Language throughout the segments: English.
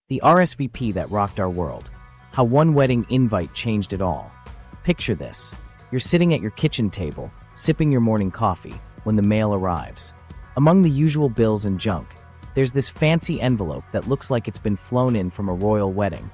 The RSVP that rocked our world. How one wedding invite changed it all. Picture this. You're sitting at your kitchen table, sipping your morning coffee, when the mail arrives. Among the usual bills and junk, there's this fancy envelope that looks like it's been flown in from a royal wedding.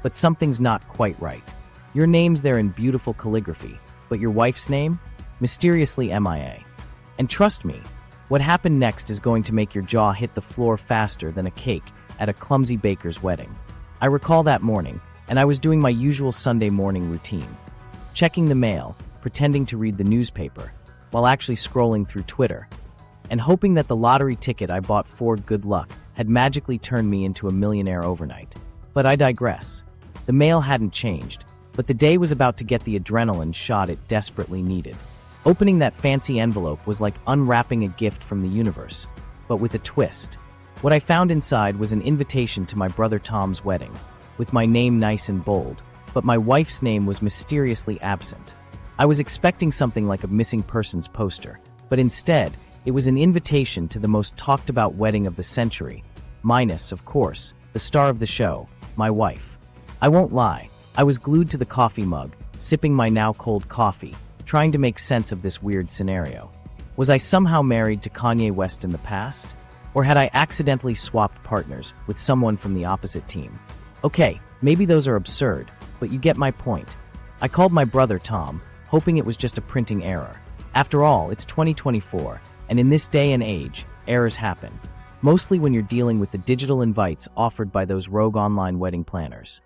But something's not quite right. Your name's there in beautiful calligraphy, but your wife's name? Mysteriously MIA. And trust me, what happened next is going to make your jaw hit the floor faster than a cake at a clumsy baker's wedding. I recall that morning, and I was doing my usual Sunday morning routine. Checking the mail, pretending to read the newspaper, while actually scrolling through Twitter, and hoping that the lottery ticket I bought for good luck had magically turned me into a millionaire overnight. But I digress. The mail hadn't changed, but the day was about to get the adrenaline shot it desperately needed. Opening that fancy envelope was like unwrapping a gift from the universe, but with a twist. What I found inside was an invitation to my brother Tom's wedding, with my name nice and bold, but my wife's name was mysteriously absent. I was expecting something like a missing persons poster, but instead, it was an invitation to the most talked about wedding of the century, minus, of course, the star of the show, my wife. I won't lie, I was glued to the coffee mug, sipping my now cold coffee, trying to make sense of this weird scenario. Was I somehow married to Kanye West in the past? Or had I accidentally swapped partners with someone from the opposite team? Okay, maybe those are absurd, but you get my point. I called my brother Tom, hoping it was just a printing error. After all, it's 2024, and in this day and age, errors happen. Mostly when you're dealing with the digital invites offered by those rogue online wedding planners.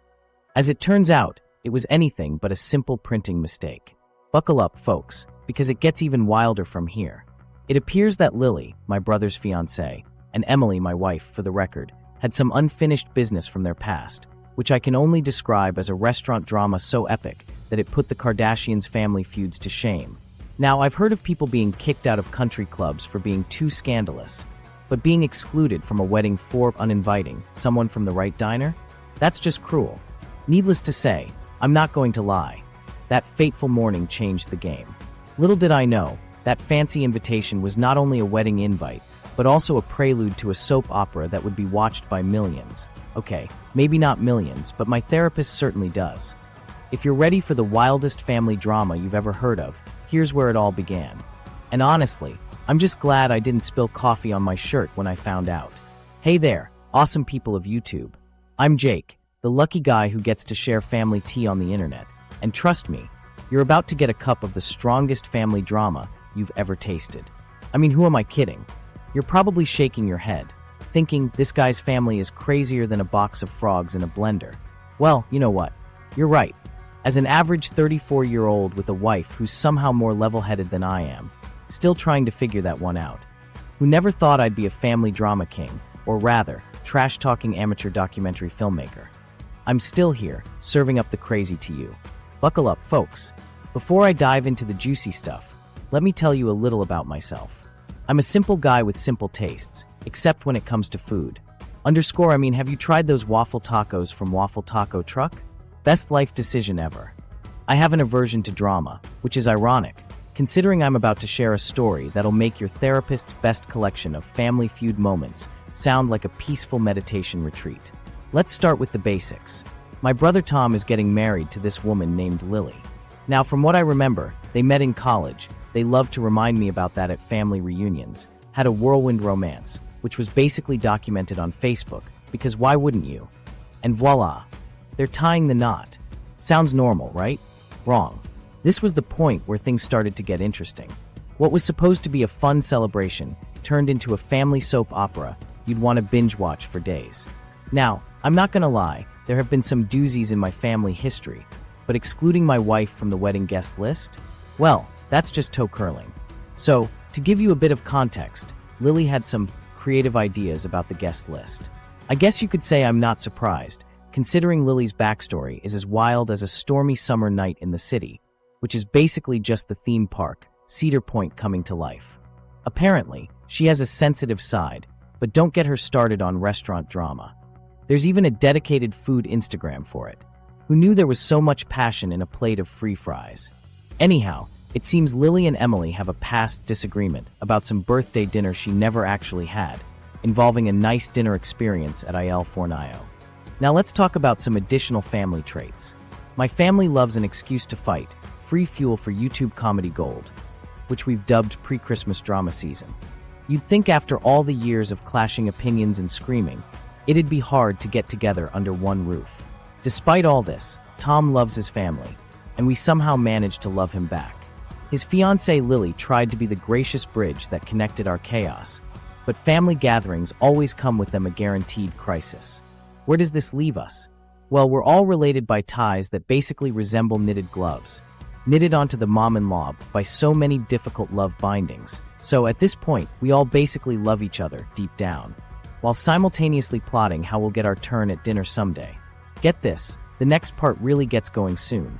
As it turns out, it was anything but a simple printing mistake. Buckle up, folks, because it gets even wilder from here. It appears that Lily, my brother's fiancée, and Emily, my wife, for the record, had some unfinished business from their past, which I can only describe as a restaurant drama so epic that it put the Kardashians' family feuds to shame. Now, I've heard of people being kicked out of country clubs for being too scandalous, but being excluded from a wedding for uninviting someone from the right diner? That's just cruel. Needless to say, I'm not going to lie. That fateful morning changed the game. Little did I know, that fancy invitation was not only a wedding invite, but also a prelude to a soap opera that would be watched by millions. Okay, maybe not millions, but my therapist certainly does. If you're ready for the wildest family drama you've ever heard of, here's where it all began. And honestly, I'm just glad I didn't spill coffee on my shirt when I found out. Hey there, awesome people of YouTube. I'm Jake, the lucky guy who gets to share family tea on the internet. And trust me, you're about to get a cup of the strongest family drama you've ever tasted. I mean, who am I kidding? You're probably shaking your head, thinking this guy's family is crazier than a box of frogs in a blender. Well, you know what? You're right. As an average 34-year-old with a wife who's somehow more level-headed than I am, still trying to figure that one out, who never thought I'd be a family drama king, or rather, trash-talking amateur documentary filmmaker, I'm still here, serving up the crazy to you. Buckle up, folks. Before I dive into the juicy stuff, let me tell you a little about myself. I'm a simple guy with simple tastes, except when it comes to food. Have you tried those waffle tacos from Waffle Taco Truck? Best life decision ever. I have an aversion to drama, which is ironic, considering I'm about to share a story that'll make your therapist's best collection of family feud moments sound like a peaceful meditation retreat. Let's start with the basics. My brother Tom is getting married to this woman named Lily. Now, from what I remember, they met in college. They loved to remind me about that at family reunions. Had a whirlwind romance, which was basically documented on Facebook, because why wouldn't you? And voila, they're tying the knot. Sounds normal, right? Wrong. This was the point where things started to get interesting. What was supposed to be a fun celebration turned into a family soap opera you'd want to binge watch for days. Now, I'm not gonna lie, there have been some doozies in my family history, but excluding my wife from the wedding guest list? Well, that's just toe curling. So, to give you a bit of context, Lily had some creative ideas about the guest list. I guess you could say I'm not surprised, considering Lily's backstory is as wild as a stormy summer night in the city, which is basically just the theme park, Cedar Point, coming to life. Apparently, she has a sensitive side, but don't get her started on restaurant drama. There's even a dedicated food Instagram for it. Who knew there was so much passion in a plate of free fries? Anyhow, it seems Lily and Emily have a past disagreement about some birthday dinner she never actually had, involving a nice dinner experience at Il Fornaio. Now let's talk about some additional family traits. My family loves an excuse to fight, free fuel for YouTube comedy gold, which we've dubbed pre-Christmas drama season. You'd think after all the years of clashing opinions and screaming, it'd be hard to get together under one roof. Despite all this, Tom loves his family, and we somehow managed to love him back. His fiancée Lily tried to be the gracious bridge that connected our chaos, but family gatherings always come with them a guaranteed crisis. Where does this leave us? Well, we're all related by ties that basically resemble knitted gloves, knitted onto the mom-in-law by so many difficult love bindings. So at this point, we all basically love each other deep down, while simultaneously plotting how we'll get our turn at dinner someday. Get this, the next part really gets going soon.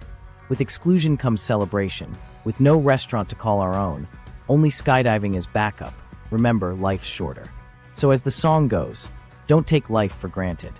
With exclusion comes celebration, with no restaurant to call our own, only skydiving as backup. Remember, life's shorter. So as the song goes, don't take life for granted.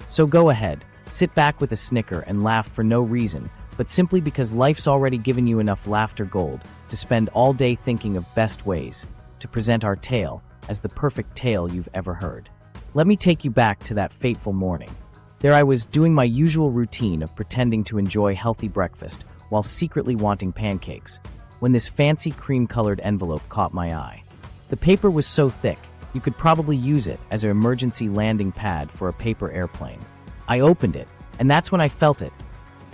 So go ahead, sit back with a snicker and laugh for no reason, but simply because life's already given you enough laughter gold to spend all day thinking of best ways to present our tale as the perfect tale you've ever heard. Let me take you back to that fateful morning. There I was doing my usual routine of pretending to enjoy healthy breakfast while secretly wanting pancakes, when this fancy cream-colored envelope caught my eye. The paper was so thick, you could probably use it as an emergency landing pad for a paper airplane. I opened it, and that's when I felt it.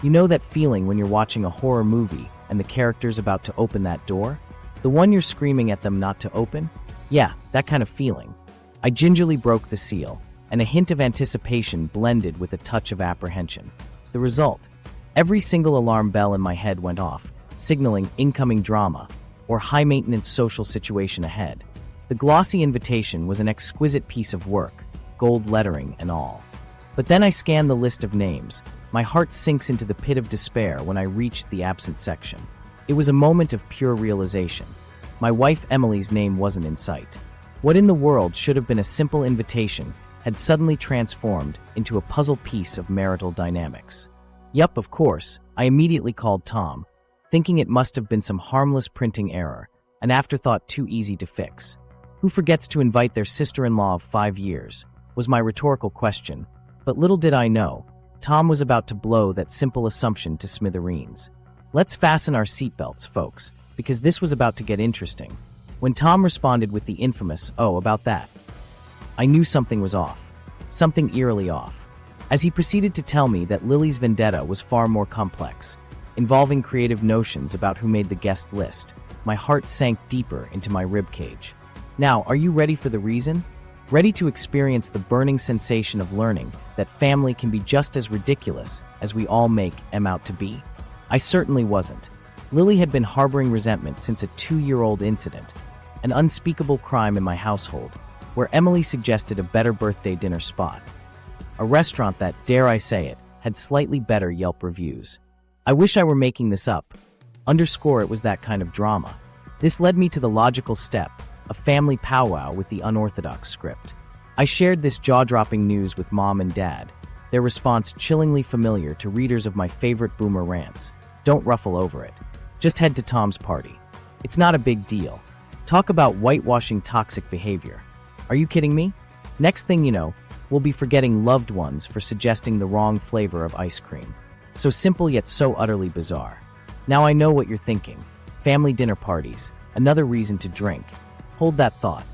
You know that feeling when you're watching a horror movie and the character's about to open that door? The one you're screaming at them not to open? Yeah, that kind of feeling. I gingerly broke the seal, and a hint of anticipation blended with a touch of apprehension. The result? Every single alarm bell in my head went off, signaling incoming drama or high-maintenance social situation ahead. The glossy invitation was an exquisite piece of work, gold lettering and all. But then I scanned the list of names. My heart sinks into the pit of despair when I reached the absent section. It was a moment of pure realization. My wife Emily's name wasn't in sight. What in the world should have been a simple invitation had suddenly transformed into a puzzle piece of marital dynamics. Yup, of course, I immediately called Tom, thinking it must have been some harmless printing error, an afterthought too easy to fix. Who forgets to invite their sister-in-law of 5 years? Was my rhetorical question, but little did I know, Tom was about to blow that simple assumption to smithereens. Let's fasten our seatbelts, folks, because this was about to get interesting. When Tom responded with the infamous, "Oh, about that," I knew something was off. Something eerily off. As he proceeded to tell me that Lily's vendetta was far more complex, involving creative notions about who made the guest list, my heart sank deeper into my ribcage. Now, are you ready for the reason? Ready to experience the burning sensation of learning that family can be just as ridiculous as we all make them out to be? I certainly wasn't. Lily had been harboring resentment since a 2-year-old incident, an unspeakable crime in my household, where Emily suggested a better birthday dinner spot. A restaurant that, dare I say it, had slightly better Yelp reviews. I wish I were making this up. Underscore it was that kind of drama. This led me to the logical step, a family powwow with the unorthodox script. I shared this jaw-dropping news with Mom and Dad, their response chillingly familiar to readers of my favorite boomer rants. Don't ruffle over it. Just head to Tom's party. It's not a big deal. Talk about whitewashing toxic behavior. Are you kidding me? Next thing you know, we'll be forgetting loved ones for suggesting the wrong flavor of ice cream. So simple yet so utterly bizarre. Now I know what you're thinking. Family dinner parties, another reason to drink. Hold that thought.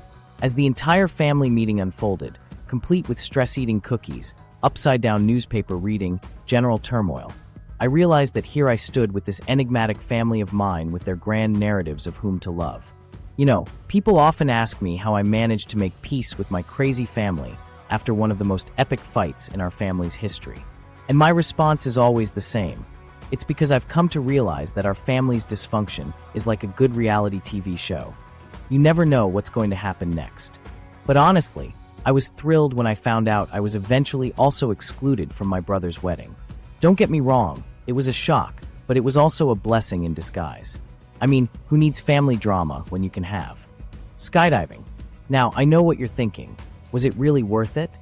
As the entire family meeting unfolded, complete with stress-eating cookies, upside-down newspaper reading, general turmoil, I realized that here I stood with this enigmatic family of mine with their grand narratives of whom to love. You know, people often ask me how I managed to make peace with my crazy family after one of the most epic fights in our family's history. And my response is always the same. It's because I've come to realize that our family's dysfunction is like a good reality TV show. You never know what's going to happen next. But honestly, I was thrilled when I found out I was eventually also excluded from my brother's wedding. Don't get me wrong, it was a shock, but it was also a blessing in disguise. I mean, who needs family drama when you can have skydiving? Now, I know what you're thinking. Was it really worth it?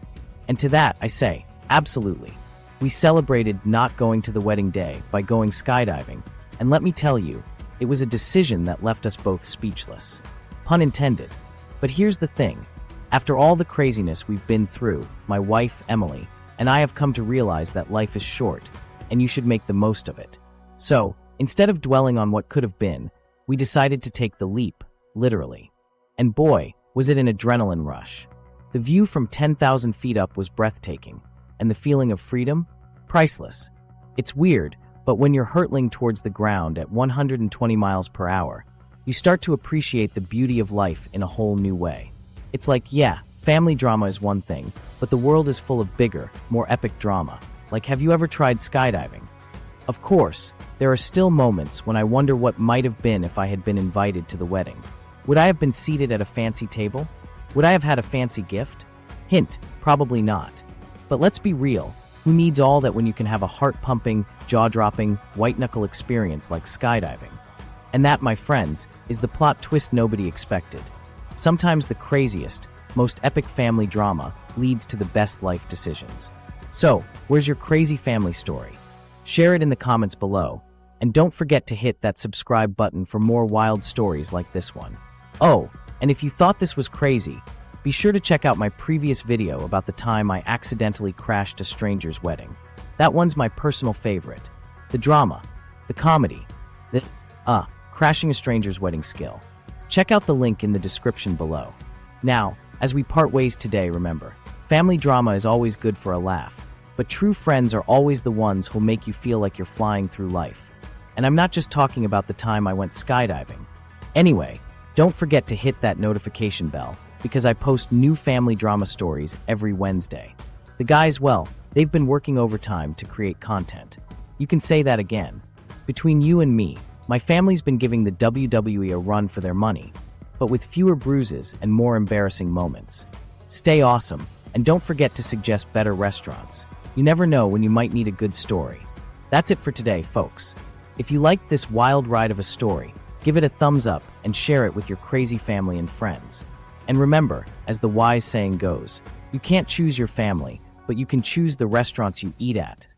And to that, I say, absolutely. We celebrated not going to the wedding day by going skydiving, and let me tell you, it was a decision that left us both speechless. Pun intended. But here's the thing. After all the craziness we've been through, my wife, Emily, and I have come to realize that life is short, and you should make the most of it. So, instead of dwelling on what could have been, we decided to take the leap, literally. And boy, was it an adrenaline rush. The view from 10,000 feet up was breathtaking, and the feeling of freedom? Priceless. It's weird, but when you're hurtling towards the ground at 120 miles per hour, you start to appreciate the beauty of life in a whole new way. It's like, yeah, family drama is one thing, but the world is full of bigger, more epic drama. Like, have you ever tried skydiving? Of course, there are still moments when I wonder what might have been if I had been invited to the wedding. Would I have been seated at a fancy table? Would I have had a fancy gift? Hint, probably not. But let's be real, who needs all that when you can have a heart-pumping, jaw-dropping, white-knuckle experience like skydiving? And that, my friends, is the plot twist nobody expected. Sometimes the craziest, most epic family drama leads to the best life decisions. So, where's your crazy family story? Share it in the comments below, and don't forget to hit that subscribe button for more wild stories like this one. Oh, and if you thought this was crazy, be sure to check out my previous video about the time I accidentally crashed a stranger's wedding. That one's my personal favorite. The drama, the comedy, crashing a stranger's wedding skill. Check out the link in the description below. Now, as we part ways today, remember, family drama is always good for a laugh, but true friends are always the ones who'll make you feel like you're flying through life. And I'm not just talking about the time I went skydiving. Anyway, don't forget to hit that notification bell, because I post new family drama stories every Wednesday. The guys, well, they've been working overtime to create content. You can say that again. Between you and me, my family's been giving the WWE a run for their money, but with fewer bruises and more embarrassing moments. Stay awesome, and don't forget to suggest better restaurants. You never know when you might need a good story. That's it for today, folks. If you liked this wild ride of a story, give it a thumbs up and share it with your crazy family and friends. And remember, as the wise saying goes, you can't choose your family, but you can choose the restaurants you eat at.